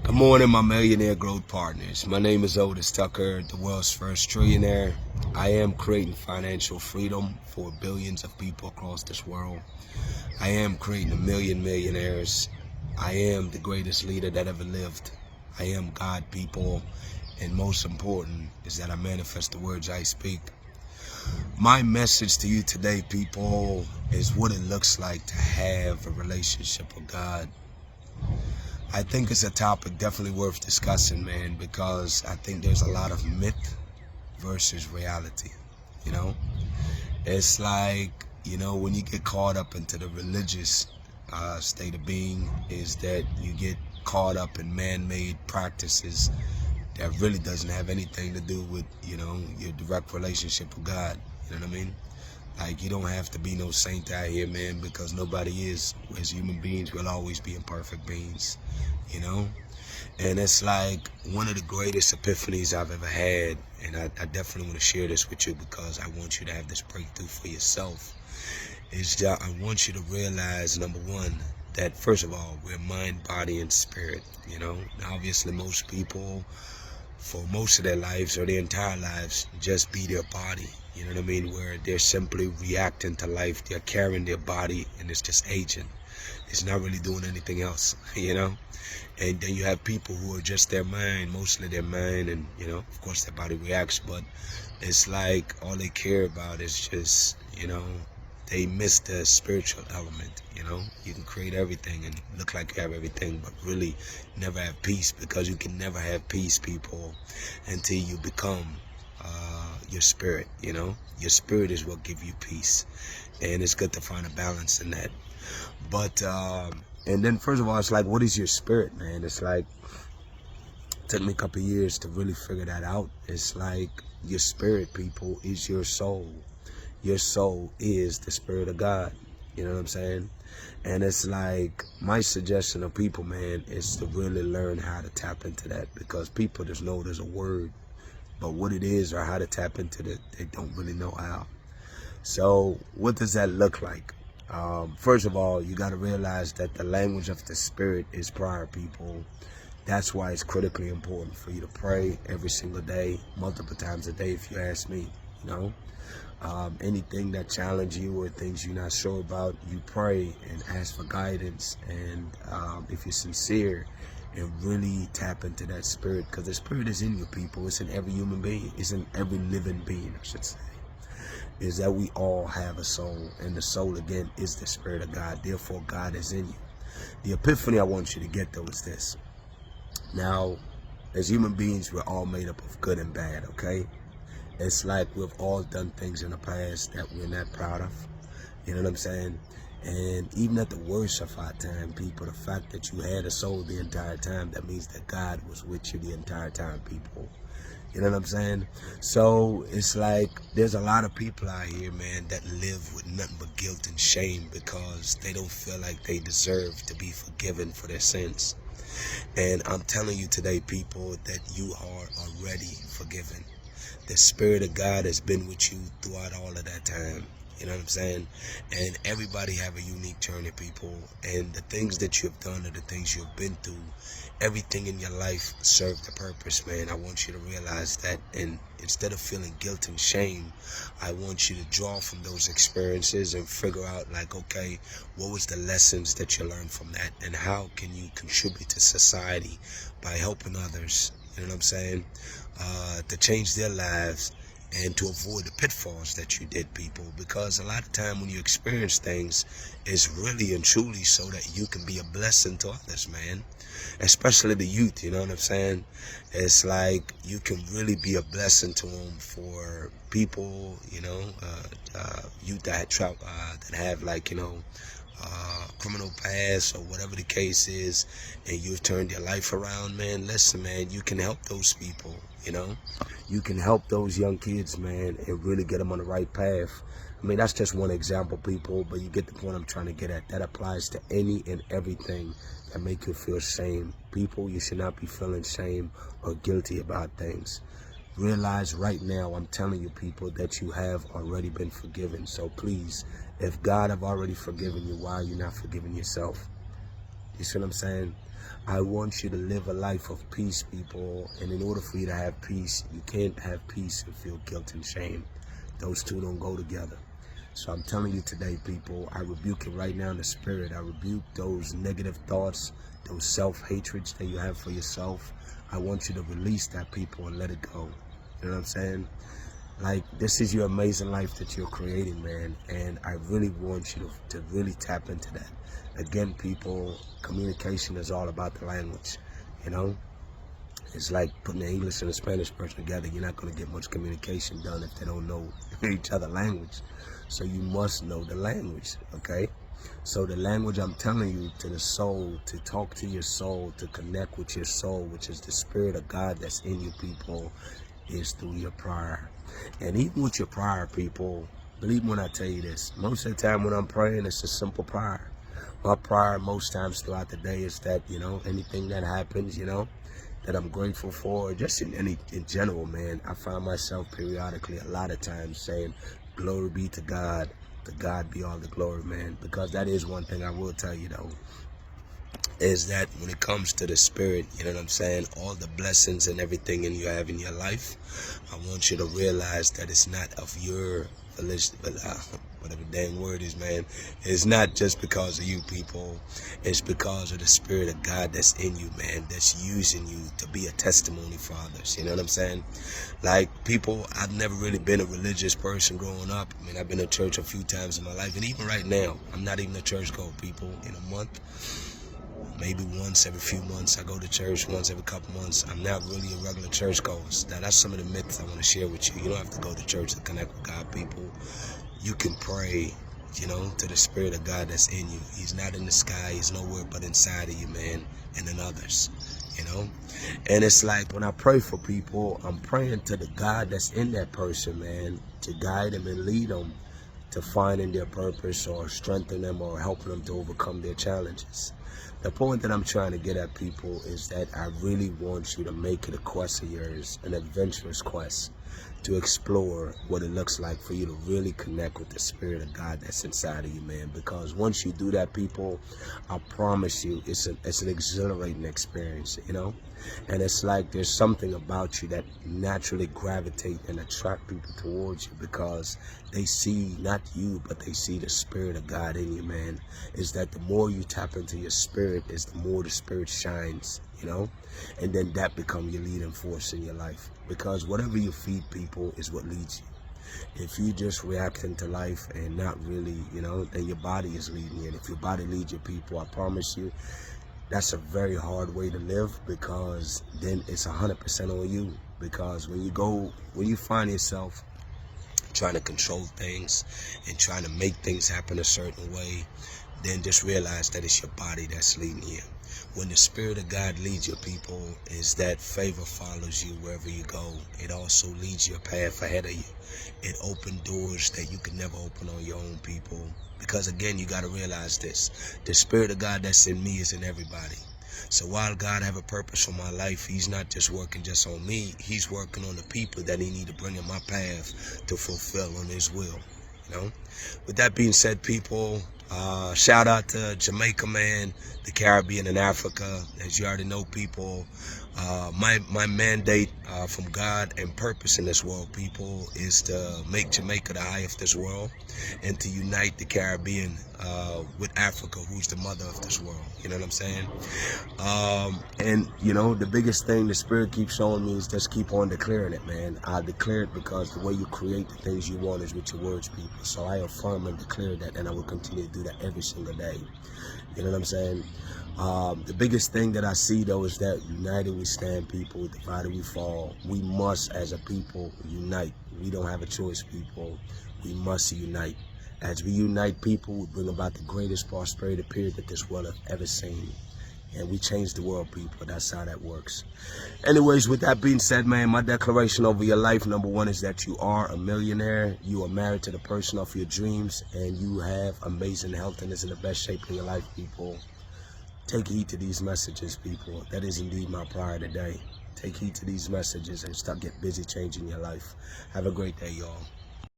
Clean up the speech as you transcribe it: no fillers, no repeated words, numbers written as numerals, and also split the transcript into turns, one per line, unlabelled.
Good morning, my millionaire growth partners. My name is Otis Tucker, the world's first trillionaire. I am creating financial freedom for billions of people across this world. I am creating a million millionaires. I am the greatest leader that ever lived. I am God, people, and most important is that I manifest the words I speak. My message to you today, people, is what it looks like to have a relationship with God. I think it's a topic definitely worth discussing, man, because I think there's a lot of myth versus reality, you know? It's like, when you get caught up into the religious state of being, is that you get caught up in man-made practices that really doesn't have anything to do with, your direct relationship with God, you know what I mean? Like, you don't have to be no saint out here, man, because nobody is. As human beings, we'll always be imperfect beings, And it's like one of the greatest epiphanies I've ever had, and I definitely want to share this with you because I want you to have this breakthrough for yourself, is that I want you to realize, number one, that first of all, we're mind, body, and spirit, Now, obviously, most people, for most of their lives or their entire lives, just be their body, you know what I mean, where they're simply reacting to life, they're carrying their body, and it's just aging. It's not really doing anything else, And then you have people who are just their mind, mostly their mind, and, of course their body reacts, but it's like all they care about is just, they miss the spiritual element, You can create everything and look like you have everything, but really never have peace, because you can never have peace, people, until you become your spirit, Your spirit is what gives you peace, and it's good to find a balance in that. But, and then first of all, it's like, what is your spirit, man? It's like, it took me a couple of years to really figure that out. It's like your spirit, people, is your soul. Your soul is the spirit of God. You know what I'm saying? And it's like, my suggestion of people, man, is to really learn how to tap into that, because people just know there's a word, but what it is or how to tap into it, they don't really know how. So what does that look like? First of all, you got to realize that the language of the spirit is prayer, people. That's why it's critically important for you to pray every single day, multiple times a day, if you ask me, Anything that challenges you or things you're not sure about, you pray and ask for guidance. And if you're sincere, and really tap into that spirit, because the spirit is in you, people. It's in every human being. It's in every living being, I should say. Is that we all have a soul, and the soul, again, is the spirit of God. Therefore, God is in you. The epiphany I want you to get, though, is this. Now, as human beings, we're all made up of good and bad, okay? It's like we've all done things in the past that we're not proud of. You know what I'm saying? And even at the worst of our time, people, the fact that you had a soul the entire time, that means that God was with you the entire time, people. You know what I'm saying? So it's like there's a lot of people out here, man, that live with nothing but guilt and shame because they don't feel like they deserve to be forgiven for their sins. And I'm telling you today, people, that you are already forgiven. The Spirit of God has been with you throughout all of that time. You know what I'm saying? And everybody have a unique journey, people. And the things that you've done or the things you've been through, everything in your life served a purpose, man. I want you to realize that. And instead of feeling guilt and shame, I want you to draw from those experiences and figure out, like, okay, what was the lessons that you learned from that? And how can you contribute to society by helping others? You know what I'm saying? To change their lives and to avoid the pitfalls that you did, people. Because a lot of time when you experience things, it's really and truly so that you can be a blessing to others, man. Especially the youth, you know what I'm saying? It's like you can really be a blessing to them for people, youth that have like, criminal past or whatever the case is, and you've turned your life around, man. Listen, man, you can help those people, You can help those young kids, man, and really get them on the right path. I mean, that's just one example, people, but you get the point I'm trying to get at. That applies to any and everything that make you feel shame. People, you should not be feeling shame or guilty about things. Realize right now, I'm telling you, people, that you have already been forgiven. So please, if God have already forgiven you, why are you not forgiving yourself? You see what I'm saying? I want you to live a life of peace, people. And in order for you to have peace, you can't have peace and feel guilt and shame. Those two don't go together. So I'm telling you today, people, I rebuke it right now in the spirit. I rebuke those negative thoughts, those self-hatreds that you have for yourself. I want you to release that, people, and let it go. You know what I'm saying? Like, this is your amazing life that you're creating, man. And I really want you to really tap into that. Again, people, communication is all about the language, you know? It's like putting the English and the Spanish person together. You're not going to get much communication done if they don't know each other's language. So you must know the language, okay? So the language I'm telling you to the soul, to talk to your soul, to connect with your soul, which is the spirit of God that's in you, people, is through your prayer. And even with your prayer, people, believe me when I tell you this, most of the time when I'm praying, it's a simple prayer. My prayer most times throughout the day is that, you know, anything that happens, you know, that I'm grateful for, just in general, man, I find myself periodically a lot of times saying, glory be to God be all the glory, man. Because that is one thing I will tell you, though, is that when it comes to the spirit, you know what I'm saying, all the blessings and everything you have in your life, I want you to realize that it's not of your whatever dang word is, man. It's not just because of you, people. It's because of the spirit of God that's in you, man, that's using you to be a testimony for others. You know what I'm saying? Like, people, I've never really been a religious person growing up. I mean, I've been to church a few times in my life, and even right now, I'm not even a churchgoer, people. In a month, maybe once every few months, I go to church. Once every couple months. I'm not really a regular churchgoer. That's some of the myths I want to share with you. You don't have to go to church to connect with God, people. You can pray, you know, to the spirit of God that's in you. He's not in the sky. He's nowhere but inside of you, man, and in others, you know. And it's like when I pray for people, I'm praying to the God that's in that person, man, to guide them and lead them to finding their purpose or strengthen them or helping them to overcome their challenges. The point that I'm trying to get at, people, is that I really want you to make it a quest of yours, an adventurous quest, to explore what it looks like for you to really connect with the spirit of God that's inside of you, man. Because once you do that, people, I promise you, it's an exhilarating experience, you know. And it's like there's something about you that naturally gravitate and attract people towards you because they see not you, but they see the spirit of God in you, man. Is that the more you tap into your spirit, is the more the spirit shines, you know. And then that becomes your leading force in your life. Because whatever you feed people is what leads you. If you just reacting to life and not really, you know, then your body is leading you. And if your body leads your people, I promise you, that's a very hard way to live, because then it's 100% on you. Because when you find yourself trying to control things and trying to make things happen a certain way, then just realize that it's your body that's leading you. When the spirit of God leads your people, is that favor follows you wherever you go. It also leads your path ahead of you. It opens doors that you can never open on your own, people. Because again, you got to realize this. The spirit of God that's in me is in everybody. So while God have a purpose for my life, he's not just working just on me. He's working on the people that he need to bring in my path to fulfill on his will. You know, with that being said, people, shout out to Jamaica, man, the Caribbean and Africa. As you already know, people, my mandate from God and purpose in this world, people, is to make Jamaica the eye of this world and to unite the Caribbean with Africa, who's the mother of this world. You know what I'm saying? And, you know, the biggest thing the Spirit keeps showing me is just keep on declaring it, man. I declare it because the way you create the things you want is with your words, people. So I affirm and declare that, and I will continue to do that every single day. You know what I'm saying? The biggest thing that I see, though, is that united we stand, people. Divided we fall. We must, as a people, unite. We don't have a choice, people. We must unite. As we unite, people, we bring about the greatest prosperity period that this world has ever seen. And we change the world, people. That's how that works. Anyways, with that being said, man, my declaration over your life, number one, is that you are a millionaire. You are married to the person of your dreams. And you have amazing health and is in the best shape of your life, people. Take heed to these messages, people. That is indeed my prayer today. Take heed to these messages and get busy changing your life. Have a great day, y'all.